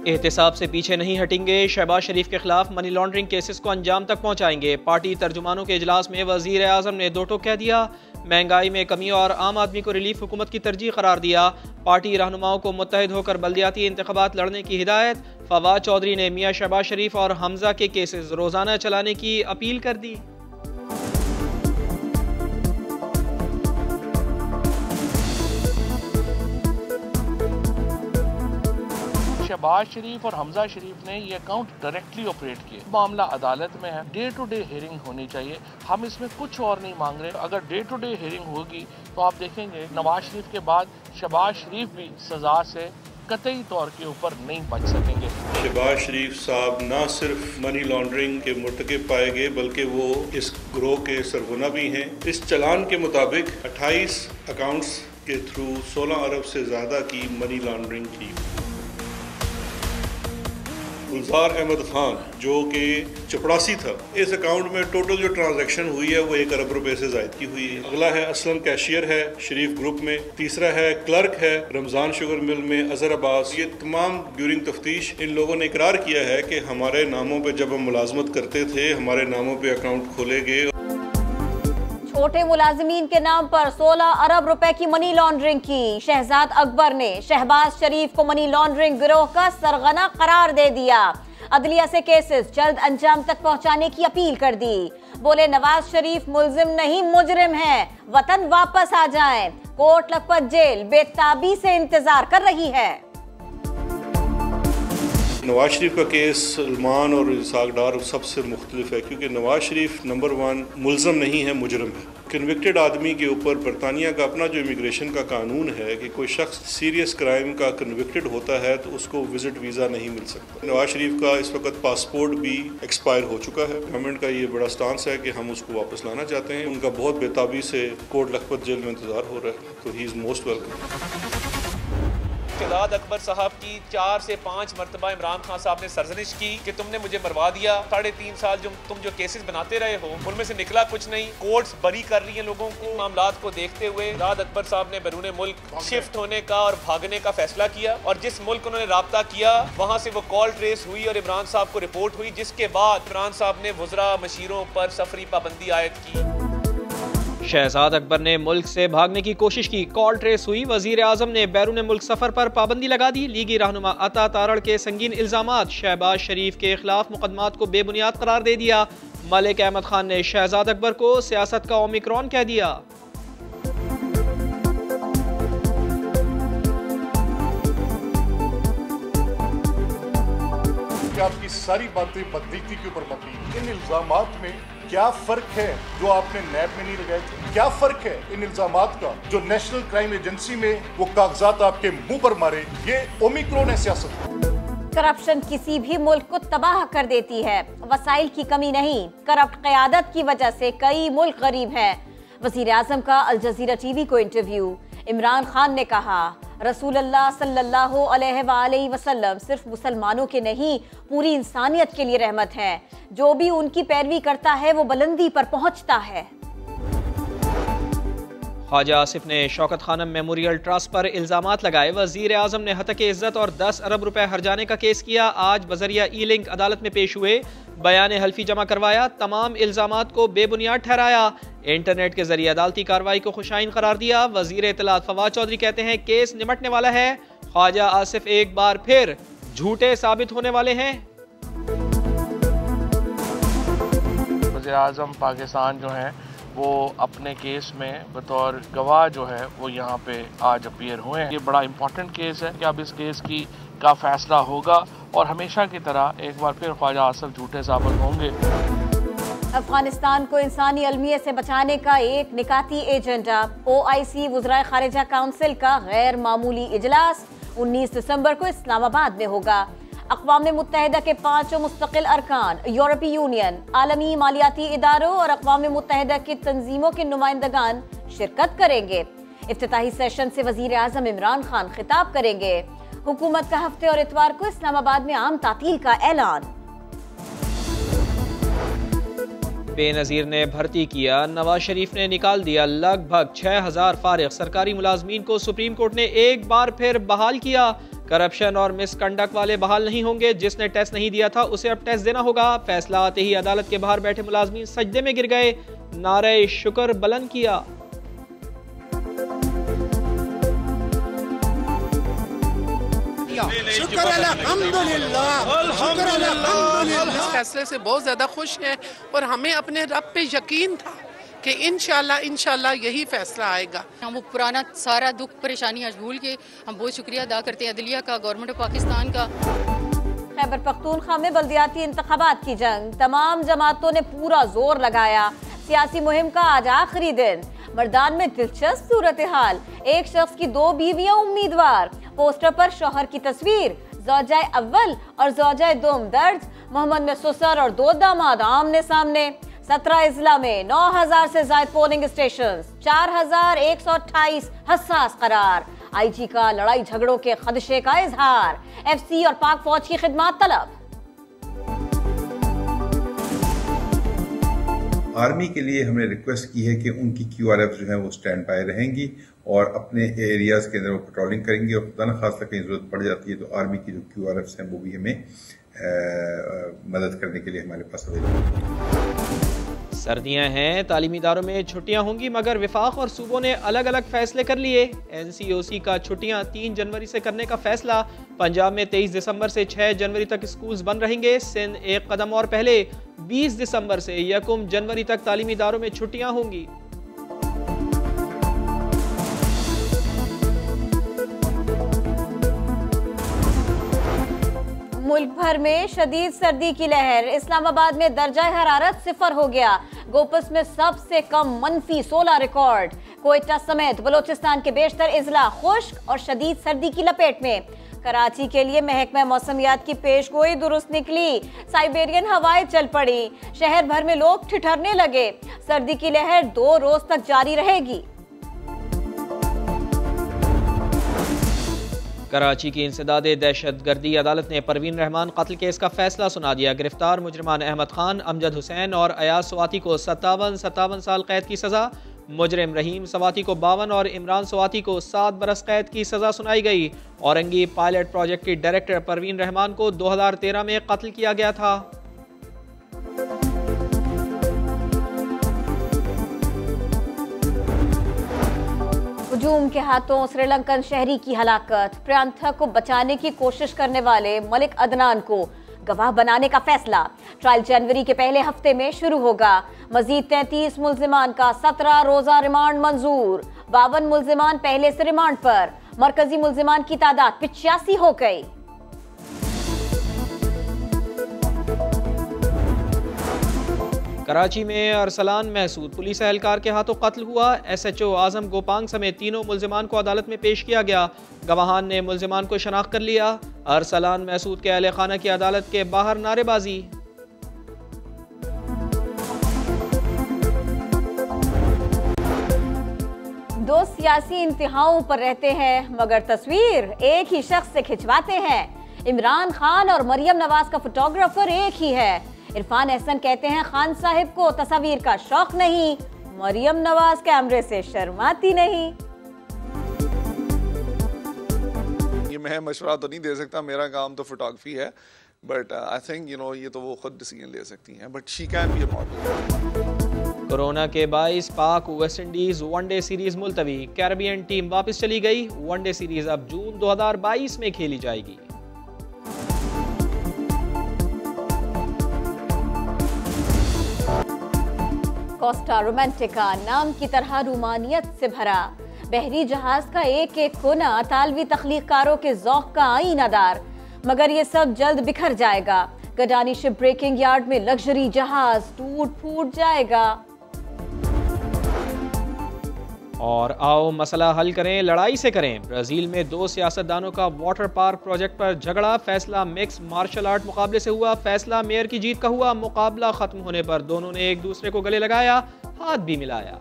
एहतिसाब से पीछे नहीं हटेंगे, शहबाज शरीफ के खिलाफ मनी लॉन्ड्रिंग केसेस को अंजाम तक पहुंचाएंगे। पार्टी तर्जुमानों के इजलास में वजीर आजम ने दो टोक कह दिया। महंगाई में कमी और आम आदमी को रिलीफ हुकूमत की तरजीह करार दिया। पार्टी रहनुमाओं को मुत्तहिद होकर बल्दियाती इंतखाबात लड़ने की हिदायत। फवाद चौधरी ने मियां शहबाज शरीफ और हमजा के केसेस रोजाना चलाने की अपील कर दी। शहबाज शरीफ और हमजा शरीफ ने ये अकाउंट डायरेक्टली ऑपरेट किए। मामला अदालत में है, डे टू डे हियरिंग होनी चाहिए। हम इसमें कुछ और नहीं मांग रहे। अगर डे टू डे हियरिंग होगी तो आप देखेंगे नवाज शरीफ के बाद शहबाज शरीफ भी सजा से कतई तौर के ऊपर नहीं बच सकेंगे। शहबाज शरीफ साहब न सिर्फ मनी लॉन्ड्रिंग के मुर्तकिब पाए गए बल्कि वो इस ग्रोह के सरगना भी हैं। इस चलान के मुताबिक 28 अकाउंट्स के थ्रू 16 अरब से ज़्यादा की मनी लॉन्ड्रिंग की। गुलजार अहमद खान जो कि चपड़ासी था, इस अकाउंट में टोटल जो ट्रांजैक्शन हुई है वो 1 अरब रुपए से ज़ायद की हुई है। अगला है असलम कैशियर है शरीफ ग्रुप में। तीसरा है क्लर्क है रमज़ान शुगर मिल में अजहर अब्बास। ये तमाम ड्यूरिंग तफ्तीश इन लोगों ने इकरार किया है कि हमारे नामों पर जब हम मुलाजमत करते थे हमारे नामों पर अकाउंट खोले गए। छोटे मुलाजिमीन के नाम पर 16 अरब रुपए की मनी लॉन्ड्रिंग की। शहजाद अकबर ने शहबाज शरीफ को मनी लॉन्ड्रिंग गिरोह का सरगना करार दे दिया। अदलिया से केसेस जल्द अंजाम तक पहुंचाने की अपील कर दी। बोले नवाज शरीफ मुल्जिम नहीं मुजरिम है, वतन वापस आ जाएं। कोट लखपत जेल बेताबी से इंतजार कर रही है। नवाज शरीफ का केस सलमान और इसाक डार सबसे मुख्तलिफ है क्योंकि नवाज शरीफ नंबर 1 मुल्ज़म नहीं है, मुजरम है। कन्विक्टेड आदमी के ऊपर बरतानिया का अपना जो इमिग्रेशन का कानून है कि कोई शख्स सीरियस क्राइम का कन्विक्टेड होता है तो उसको विजिट वीज़ा नहीं मिल सकता। नवाज शरीफ का इस वक्त पासपोर्ट भी एक्सपायर हो चुका है। गवर्नमेंट का ये बड़ा स्टांस है कि हम उसको वापस लाना चाहते हैं। उनका बहुत बेताबी से कोट लखपत जेल में इंतज़ार हो रहा है, तो he is most welcome. Shahzad Akbar साहब की 4 से 5 मरतबा इमरान खान साहब ने सरजनिश की कि तुमने मुझे मरवा दिया। 3.5 साल तुम जो केसेस बनाते रहे हो उनमें से निकला कुछ नहीं। कोर्ट्स बरी कर रही हैं लोगों को। मामलात को देखते हुए शहजाद अकबर साहब ने बैरून मुल्क शिफ्ट होने का और भागने का फैसला किया और जिस मुल्क उन्होंने राब्ता किया वहाँ से वो कॉल ट्रेस हुई और इमरान साहब को रिपोर्ट हुई, जिसके बाद इमरान साहब ने वुज़रा मशीरों पर सफरी पाबंदी आयद की। शहजाद अकबर ने मुल्क से भागने की कोशिश की, कॉल ट्रेस हुई। वजीर आजम ने बैरून मुल्क सफर पर पाबंदी लगा दी। लीगी रहनुमा अता तारड़ के संगीन इल्जामात। शहबाज शरीफ के खिलाफ मुकदमात को बेबुनियाद करार दे दिया। मलिक अहमद खान ने शहजाद अकबर को सियासत का ओमिक्रॉन कह दिया। आपकी सारी बातें बदनीति के ऊपर मबनी। इन इल्जामात में क्या फर्क है जो आपने नैब में नहीं लगाए थे? क्या फर्क है इन इल्जामात का जो नेशनल क्राइम एजेंसी में वो कागजात आपके मुंह पर मारे? ये ओमिक्रॉन है सियासत। करप्शन किसी भी मुल्क को तबाह कर देती है। वसाइल की कमी नहीं, करप्ट क़यादत की वजह से कई मुल्क गरीब हैं। वज़ीर आज़म का अल जज़ीरा टीवी को इंटरव्यू। इमरान खान ने कहा रसूलुल्लाह सल्लल्लाहु अलैहि वसल्लम सिर्फ मुसलमानों के नहीं पूरी इंसानियत के लिए रहमत है। जो भी उनकी पैरवी करता है वो बुलंदी पर पहुंचता है। ख्वाजा आसिफ ने शौकत खानम मेमोरियल ट्रस्ट पर इल्जामात लगाए। वजीर आजम ने हतक इज्जत और 10 अरब रुपए हर्जाने का केस किया। आज बजरिया ई लिंक अदालत में पेश हुए, बयान हल्फी जमा करवाया, तमाम इल्जामात को बेबुनियाद ठहराया। इंटरनेट के जरिए अदालती कार्रवाई को खुशाइन करार दिया। वजीर इत्तलात फवाद चौधरी कहते हैं केस निमटने वाला है। ख्वाजा आसिफ एक बार फिर झूठे साबित होने वाले हैं। वज़ीर आज़म पाकिस्तान जो है वो अपने केस में बतौर गवाह जो है वो यहाँ पे आज अपीयर हुए हैं। ये बड़ा इम्पोर्टेंट केस है कि अब इस केस का फैसला होगा और हमेशा की तरह एक बार फिर ख्वाजा आसिफ झूठे साबित होंगे। अफगानिस्तान को इंसानी अलमिया से बचाने का एक निकाती एजेंडा। OIC वज़राए खारिजा काउंसिल का गैर मामूली इजलास 19 दिसंबर को इस्लामाबाद में होगा। अक़वाम मुत्तहिदा के 5 मुस्तकिल अरकान, यूरोपीय यूनियन, आलमी मालियाती इदारों और अक़वाम मुत्तहिदा की तंजीमों के नुमाइंदगान शिरकत करेंगे। इफ्तिताही सेशन से वज़ीर आज़म इमरान खान खिताब करेंगे। हुकूमत का हफ्ते और इतवार को इस्लामाबाद में आम तातील का ऐलान। बेनज़ीर ने भर्ती किया, नवाज शरीफ ने निकाल दिया लगभग 6000 फारिग सरकारी मुलाजमीन को सुप्रीम कोर्ट ने एक बार फिर बहाल किया। करप्शन और मिसकंडक्ट वाले बहाल नहीं होंगे, जिसने टेस्ट नहीं दिया था उसे अब टेस्ट देना होगा। फैसला आते ही अदालत के बाहर बैठे मुलाजमीन सजदे में गिर गए, नारे शुक्र बुलंद किया। इस फैसले से बहुत ज़्यादा खुश हैं और हमें अपने रब पे यकीन था कि इंशाल्लाह यही फैसला आएगा। हम वो पुराना सारा दुख परेशानी आज भूल के हम बहुत शुक्रिया अदा करते हैं अदलिया का, गवर्नमेंट ऑफ पाकिस्तान का। खैबर पख्तूनख्वा में बल्दियाती इंतखाबात की जंग, तमाम जमातों ने पूरा जोर लगाया। सियासी मुहिम का आज आखिरी दिन, मर्दान में दिलचस्प सूरत हाल। एक शख्स की 2 बीवियां उम्मीदवार, पोस्टर पर शौहर की तस्वीर, ज़ौजाए अव्वल और ज़ौजाए दोम दर्ज, मोहम्मद में ससुर और 2 दामाद आमने सामने। 17 अजला में 9000 से ज्यादा पोलिंग स्टेशन, 4128 हसास करार। IG का लड़ाई झगड़ों के खदशे का इजहार, FC और पाक फौज की खिदमत तलब। आर्मी के लिए हमने रिक्वेस्ट की है कि उनकी QRF जो है वो स्टैंड बाय रहेंगी और अपने एरियाज के अंदर वो पेट्रोलिंग करेंगी और खुदा न खास्ता कहीं जरूरत पड़ जाती है तो आर्मी की जो QRFs हैं वो भी हमें मदद करने के लिए हमारे पास अवेलेबल है। सर्दियां हैं, तालीमी इदारों में छुट्टियां होंगी, मगर विफाक और सूबों ने अलग अलग फैसले कर लिए। NCOC का छुट्टियां 3 जनवरी से करने का फैसला। पंजाब में 23 दिसंबर से 6 जनवरी तक स्कूल्स बंद रहेंगे। सिंध एक कदम और पहले 20 दिसंबर से 1 जनवरी तक तालीमी इदारों में छुट्टियां होंगी। मुल्क भर में शदीद सर्दी की लहर, इस्लामाबाद में दर्जा हरारत 0 हो गया। गोपस में सबसे कम -16 रिकॉर्ड। कोयटा समेत बलोचिस्तान के बेशतर इजला खुश्क और शदीद सर्दी की लपेट में। कराची के लिए महकमा मौसमियात की पेशगोई दुरुस्त निकली, साइबेरियन हवाएं चल पड़ी, शहर भर में लोग ठिठुरने लगे। सर्दी की लहर 2 रोज तक जारी रहेगी। कराची की इंसदादे दहशतगर्दी अदालत ने परवीन रहमान कत्ल केस का फैसला सुना दिया। गिरफ्तार मुजरमान अहमद खान, अमजद हुसैन और अयाज सवाती को 57 साल कैद की सजा, मुजरिम रहीम सवाती को 52 और इमरान सवाती को 7 बरस कैद की सजा सुनाई गई। औरंगी पायलट प्रोजेक्ट की डायरेक्टर परवीन रहमान को 2013 में कत्ल किया गया था। हुजूम के हाथों श्रीलंकन शहरी की हलाकत, प्रियंका को बचाने की कोशिश करने वाले मलिक अदनान को गवाह बनाने का फैसला। ट्रायल जनवरी के पहले हफ्ते में शुरू होगा। मजीद 33 मुल्जिमान का 17 रोजा रिमांड मंजूर। 52 मुल्जिमान पहले से रिमांड पर। मरकजी मुल्जिमान की तादाद 85 हो गई। कराची में अरसलान महसूद पुलिस एहलकार के हाथों कत्ल हुआ। SHO आजम गोपांग समेत 3 मुल्जिमान को अदालत में पेश किया गया। गवाहान ने मुल्जिमान को शनाख्त कर लिया। अरसलान महसूद के अहले खाना की अदालत के बाहर नारेबाजी। दो सियासी इंतहाओं पर रहते हैं मगर तस्वीर एक ही शख्स से खिंचवाते हैं। इमरान खान और मरियम नवाज का फोटोग्राफर एक ही है। इरफान एहसन कहते हैं खान साहिब को तस्वीर का शौक नहीं, मरियम नवाज कैमरे से शर्माती नहीं। ये मैं मशवरा तो नहीं दे सकता, मेरा काम तो फोटोग्राफी है, बट आई थिंक ये तो वो खुद डिसीजन ले सकती हैं, but she can be a model. Corona के बाइस Pak West Indies one day series मुलतवी, कैरेबियन टीम वापस चली गई। वनडे सीरीज अब जून 2022 में खेली जाएगी। कोस्टा रोमांटिका नाम की तरह रोमानियत से भरा, बहरी जहाज का एक एक कोना तालवी तख्लीकारों के ज़ौक़ का आईनादार। मगर ये सब जल्द बिखर जाएगा। गडानी शिप ब्रेकिंग यार्ड में लग्जरी जहाज टूट फूट जाएगा। और आओ मसला हल करें, लड़ाई से करें। ब्राजील में 2 सियासतदानों का वाटर पार्क प्रोजेक्ट पर झगड़ा। फैसला मिक्स मार्शल आर्ट मुकाबले से हुआ। फैसला मेयर की जीत का हुआ। मुकाबला खत्म होने पर दोनों ने एक दूसरे को गले लगाया, हाथ भी मिलाया।